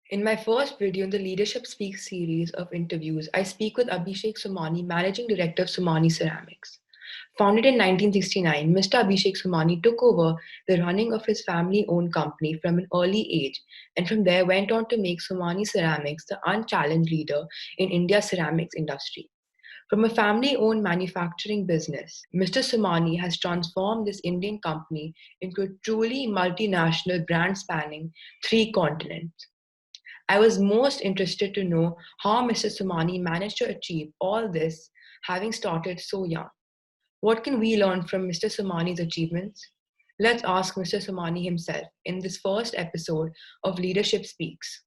In my first video in the Leadership Speaks series of interviews, I speak with Abhishek Somani, Managing Director of Somani Ceramics. Founded in 1969, Mr. Abhishek Somani took over the running of his family owned company from an early age and from there went on to make Somani Ceramics the unchallenged leader in India's ceramics industry. From a family owned manufacturing business, Mr. Somani has transformed this Indian company into a truly multinational brand spanning three continents. I was most interested to know how Mr. Somani managed to achieve all this having started so young. What can we learn from Mr. Somani's achievements? Let's ask Mr. Somani himself in this first episode of Leadership Speaks.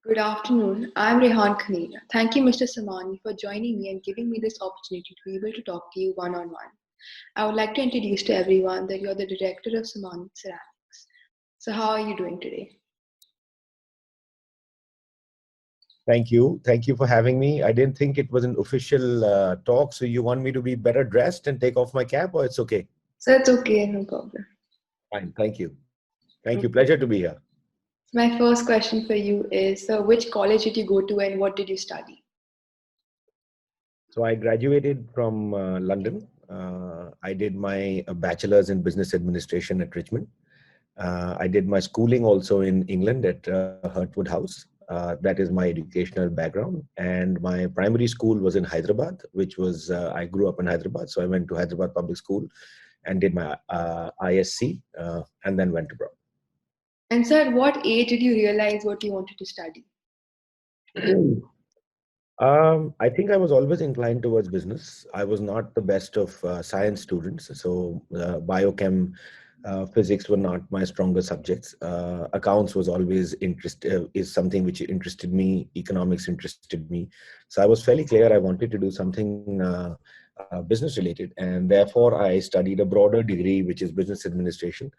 Good afternoon. I'm Rehan Khanina. Thank you, Mr. Somani, for joining me and giving me this opportunity to be able to talk to you one on one. I would like to introduce to everyone that you're the director of Somani Ceramics. So, how are you doing today? Thank you. Thank you for having me. I didn't think it was an official talk, so you want me to be better dressed and take off my cap, or it's okay? So, it's okay, no problem. Fine. Thank you. Thank you. Pleasure to be here. My first question for you is which college did you go to and what did you study? So I graduated from London. I did my bachelor's in business administration at Richmond. I did my schooling also in England at Hertford House. That is my educational background. And my primary school was in Hyderabad, which was, I grew up in Hyderabad. So I went to Hyderabad Public School and did my ISC and then went abroad. And so, at what age did you realize what you wanted to study? I think I was always inclined towards business. I was not the best of science students. So biochem, physics were not my stronger subjects. Accounts was always is something which interested me. Economics interested me. So I was fairly clear I wanted to do something business related, and therefore I studied a broader degree, which is business administration,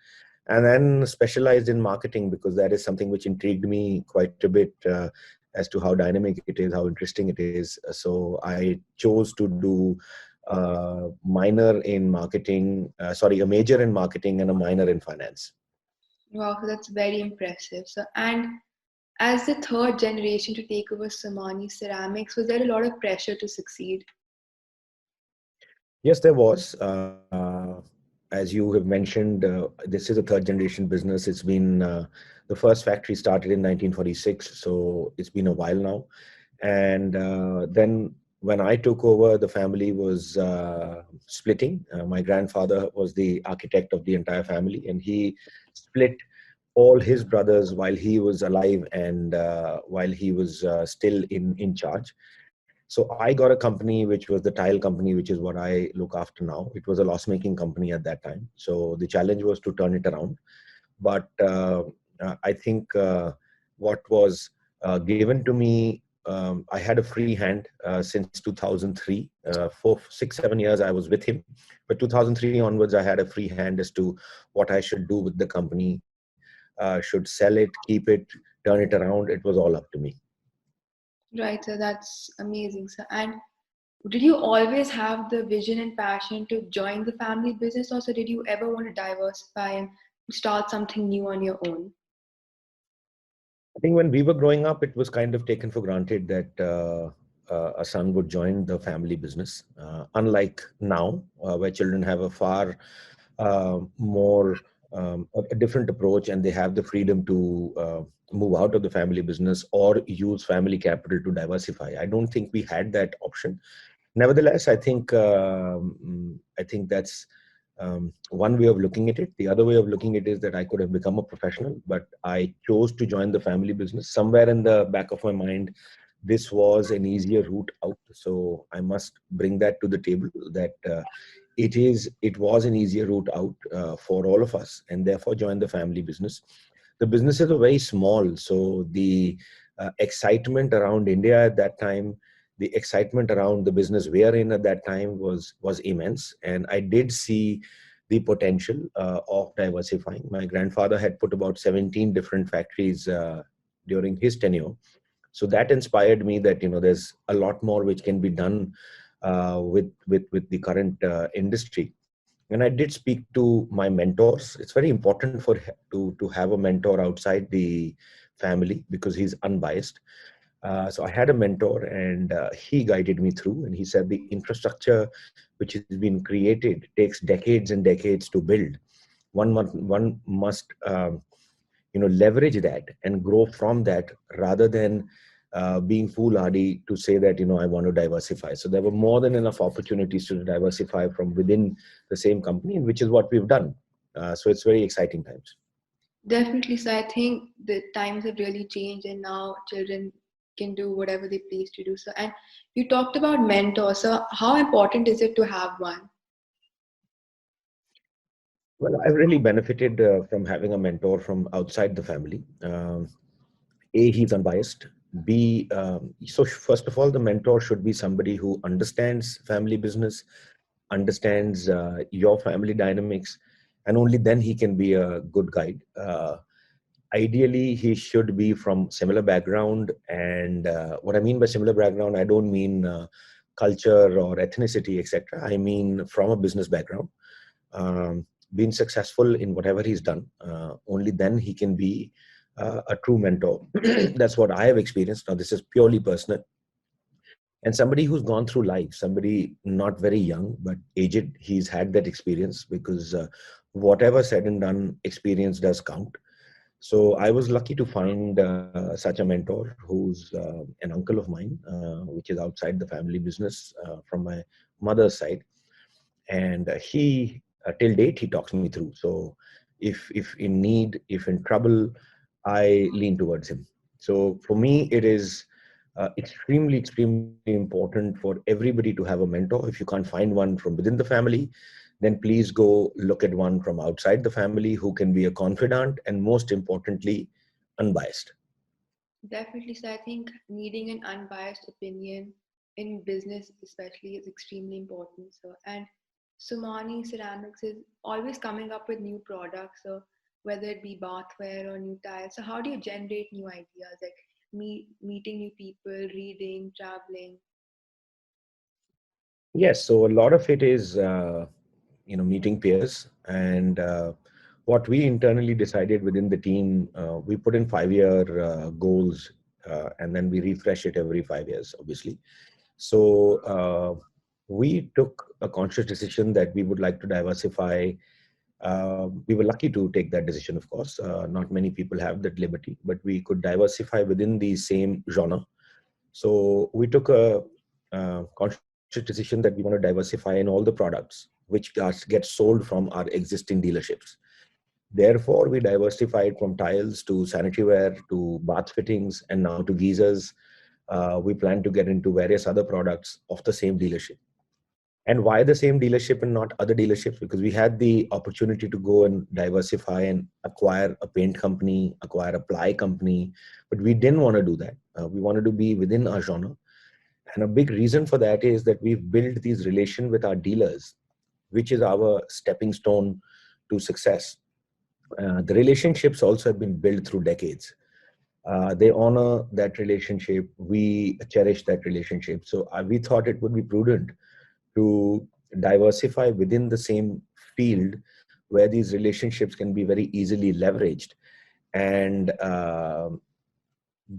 and then specialized in marketing because that is something which intrigued me quite a bit. As to how dynamic it is, how interesting it is. So I chose to do a major in marketing and a minor in finance. Wow, so that's very impressive. So, and as the third generation to take over Somani Ceramics, was there a lot of pressure to succeed? Yes, there was. As you have mentioned, this is a third generation business. It's been the first factory started in 1946, so it's been a while now. And then when I took over, the family was splitting. My grandfather was the architect of the entire family, and he split all his brothers while he was alive and while he was still in charge. So I got a company which was the tile company, which is what I look after now. It was a loss-making company at that time. So the challenge was to turn it around. But I think what was given to me, I had a free hand since 2003. For 6-7 years, I was with him. But 2003 onwards, I had a free hand as to what I should do with the company. Should sell it, keep it, turn it around. It was all up to me. Right, so that's amazing. So, and did you always have the vision and passion to join the family business, or so did you ever want to diversify and start something new on your own? I think when we were growing up, it was kind of taken for granted that a son would join the family business. Unlike now, where children have a far more a different approach, and they have the freedom to move out of the family business or use family capital to diversify. I don't think we had that option. Nevertheless, I think that's one way of looking at it. The other way of looking at it is that I could have become a professional, but I chose to join the family business. Somewhere in the back of my mind, this was an easier route out. So I must bring that to the table that it was an easier route out for all of us, and therefore join the family business. The businesses are very small, so the excitement around India at that time, the excitement around the business we are in at that time was immense, and I did see the potential of diversifying. My grandfather had put about 17 different factories during his tenure, So that inspired me that, there's a lot more which can be done with the current industry. And I did speak to my mentors. It's very important to have a mentor outside the family because he's unbiased. So I had a mentor, and he guided me through. And he said the infrastructure which has been created takes decades and decades to build. One must leverage that and grow from that, rather than being foolhardy to say that, I want to diversify. So there were more than enough opportunities to diversify from within the same company, and which is what we've done. So it's very exciting times. Definitely. So I think the times have really changed, and now children can do whatever they please to do. So, and you talked about mentors. So, how important is it to have one? Well, I've really benefited from having a mentor from outside the family. A, he's unbiased. B, so first of all, the mentor should be somebody who understands family business, understands your family dynamics, and only then he can be a good guide. Ideally, he should be from similar background. And what I mean by similar background, I don't mean culture or ethnicity, etc. I mean from a business background. Been successful in whatever he's done, only then he can be a true mentor. That's what I have experienced. Now, this is purely personal. And somebody who's gone through life, somebody not very young, but aged, he's had that experience, because whatever said and done, experience does count. So I was lucky to find such a mentor who's an uncle of mine, which is outside the family business from my mother's side. And he till date he talks me through. So if in need, if in trouble, I lean towards him. So for me it is extremely important for everybody to have a mentor. If you can't find one from within the family, then please go look at one from outside the family who can be a confidant, and most importantly, unbiased. Definitely. So I think needing an unbiased opinion in business, especially, is extremely important. So, and Sumani Ceramics is always coming up with new products. So whether it be bathware or new tiles. So how do you generate new ideas? Like meeting new people, reading, traveling. Yes, so a lot of it is meeting peers. And what we internally decided within the team, we put in 5-year goals, and then we refresh it every 5 years, obviously. So we took a conscious decision that we would like to diversify. We were lucky to take that decision, of course. Not many people have that liberty, but we could diversify within the same genre. So we took a conscious decision that we want to diversify in all the products which get sold from our existing dealerships. Therefore, we diversified from tiles to sanitary ware to bath fittings and now to geysers. We plan to get into various other products of the same dealership. And why the same dealership and not other dealerships? Because we had the opportunity to go and diversify and acquire a paint company, acquire a ply company, but we didn't want to do that. We wanted to be within our genre. And a big reason for that is that we've built these relations with our dealers, which is our stepping stone to success. The relationships also have been built through decades. They honor that relationship. We cherish that relationship. So we thought it would be prudent to diversify within the same field where these relationships can be very easily leveraged, and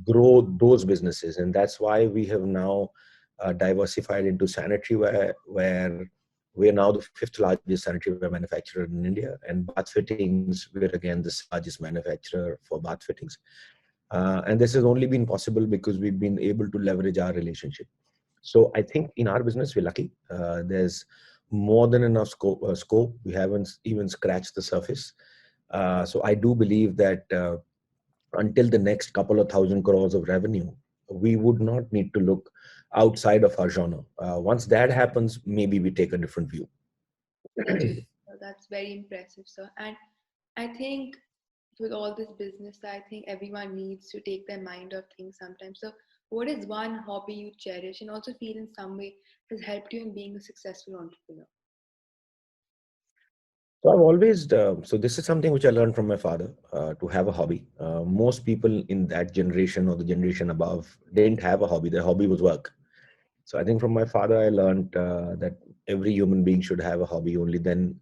grow those businesses. And that's why we have now diversified into sanitary ware, where we are now the 5th largest sanitary ware manufacturer in India, and bath fittings, we're again the largest manufacturer for bath fittings. And this has only been possible because we've been able to leverage our relationship. So I think in our business, we're lucky. There's more than enough scope. We haven't even scratched the surface. So I do believe that until the next couple of thousand crores of revenue, we would not need to look outside of our genre. Once that happens, maybe we take a different view. So that's very impressive, sir. And I think with all this business, I think everyone needs to take their mind off things sometimes. So, what is one hobby you cherish and also feel in some way has helped you in being a successful entrepreneur? So I've always, so this is something which I learned from my father, to have a hobby. Most people in that generation or the generation above didn't have a hobby. Their hobby was work. So I think from my father, I learned that every human being should have a hobby. Only then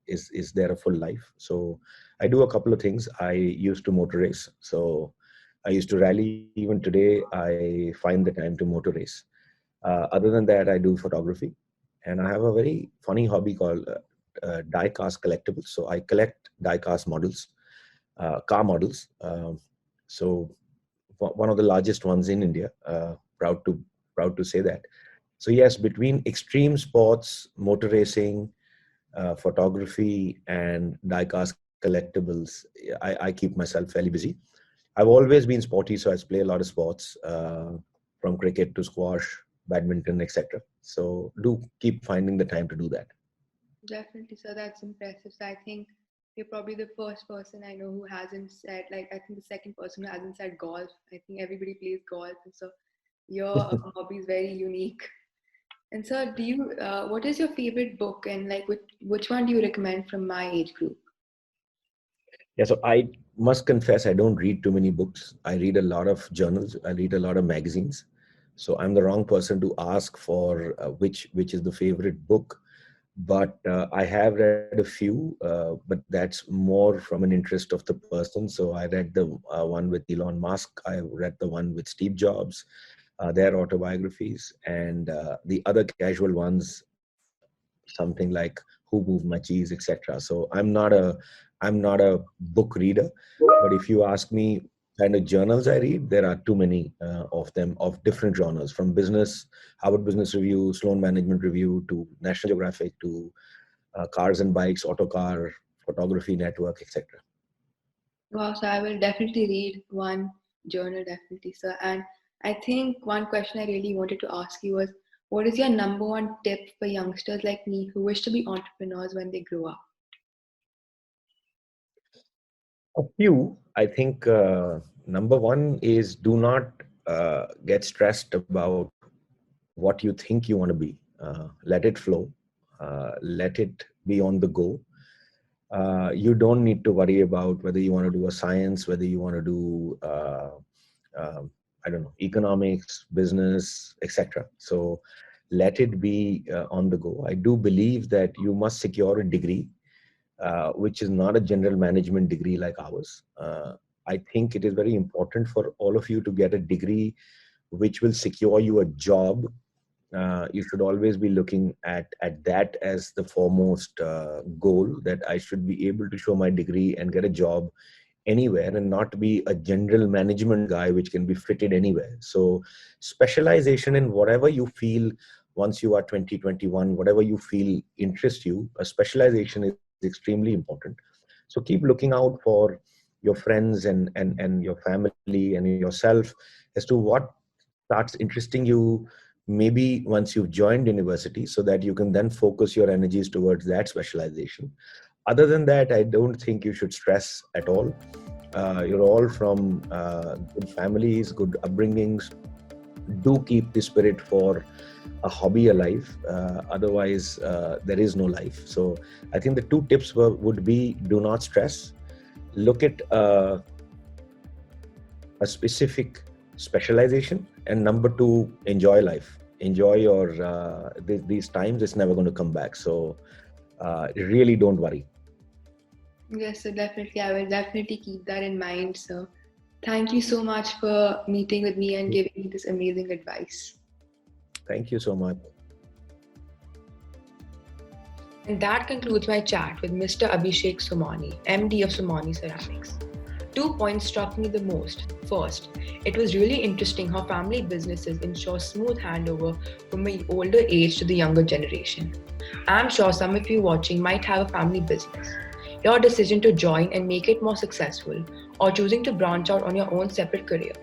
is there a full life. So I do a couple of things. I used to motor race. So I used to rally. Even today, I find the time to motor race. Other than that, I do photography, and I have a very funny hobby called die-cast collectibles. So I collect die-cast models, car models. So one of the largest ones in India. Proud to say that. So yes, between extreme sports, motor racing, photography, and die-cast collectibles, I keep myself fairly busy. I've always been sporty, so I play a lot of sports, from cricket to squash, badminton, etc. So do keep finding the time to do that. Definitely, sir. That's impressive. So I think you're probably the first person I know who hasn't said, like, I think the second person who hasn't said golf. I think everybody plays golf. And so your hobby is very unique. And sir, what is your favorite book, and like which one do you recommend from my age group? Yeah, so I must confess I don't read too many books. I read a lot of journals. I read a lot of magazines. So I'm the wrong person to ask for which is the favorite book. But I have read a few, but that's more from an interest of the person. So I read the one with Elon Musk. I read the one with Steve Jobs, their autobiographies, and the other casual ones, something like Who Moved My Cheese, etc. So I'm not a book reader, but if you ask me kind of journals I read, there are too many of them of different genres, from business, Harvard Business Review, Sloan Management Review, to National Geographic, to Cars and Bikes, Autocar, Photography Network, etc. Wow, so I will definitely read one journal, definitely, sir. And I think one question I really wanted to ask you was, what is your number one tip for youngsters like me who wish to be entrepreneurs when they grow up? A few, I think. Number one is, do not get stressed about what you think you want to be. Let it flow. Let it be on the go. You don't need to worry about whether you want to do a science, whether you want to do I don't know, economics, business, etc. So let it be on the go. I do believe that you must secure a degree, which is not a general management degree like ours. I think it is very important for all of you to get a degree which will secure you a job. You should always be looking at that as the foremost goal, that I should be able to show my degree and get a job anywhere, and not be a general management guy which can be fitted anywhere. So specialization in whatever you feel, once you are 20, 21, whatever you feel interests you, a specialization is extremely important. So keep looking out for your friends and your family and yourself as to what starts interesting you, maybe once you've joined university, so that you can then focus your energies towards that specialization. Other than that, I don't think you should stress at all. You're all from good families, good upbringings. Do keep the spirit for a hobby alive. Otherwise, there is no life. So I think the two tips would be: do not stress. Look at a specific specialization, and number two, enjoy life. Enjoy your these times. It's never going to come back. So really don't worry. Yes, so definitely. I will definitely keep that in mind. So thank you so much for meeting with me and giving me this amazing advice. Thank you so much. And that concludes my chat with Mr. Abhishek Somani, MD of Somani Ceramics. 2 points struck me the most. First, it was really interesting how family businesses ensure smooth handover from an older age to the younger generation. I'm sure some of you watching might have a family business. Your decision to join and make it more successful, or choosing to branch out on your own separate career.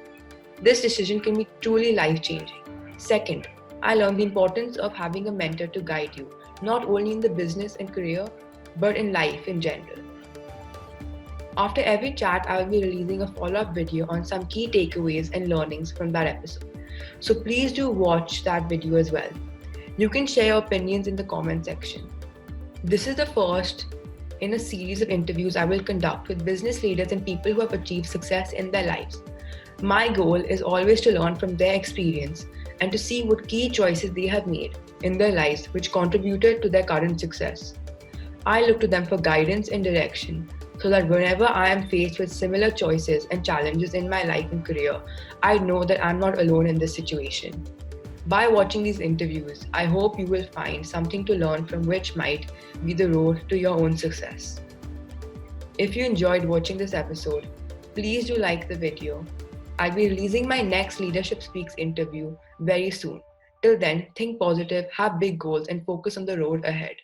This decision can be truly life-changing. Second, I learned the importance of having a mentor to guide you, not only in the business and career, but in life in general. After every chat, I will be releasing a follow-up video on some key takeaways and learnings from that episode. So please do watch that video as well. You can share your opinions in the comment section. This is the first in a series of interviews I will conduct with business leaders and people who have achieved success in their lives. My goal is always to learn from their experience and to see what key choices they have made in their lives which contributed to their current success. I look to them for guidance and direction so that whenever I am faced with similar choices and challenges in my life and career, I know that I'm not alone in this situation. By watching these interviews, I hope you will find something to learn from which might be the road to your own success. If you enjoyed watching this episode, please do like the video. I'll be releasing my next Leadership Speaks interview very soon. Till then, think positive, have big goals, and focus on the road ahead.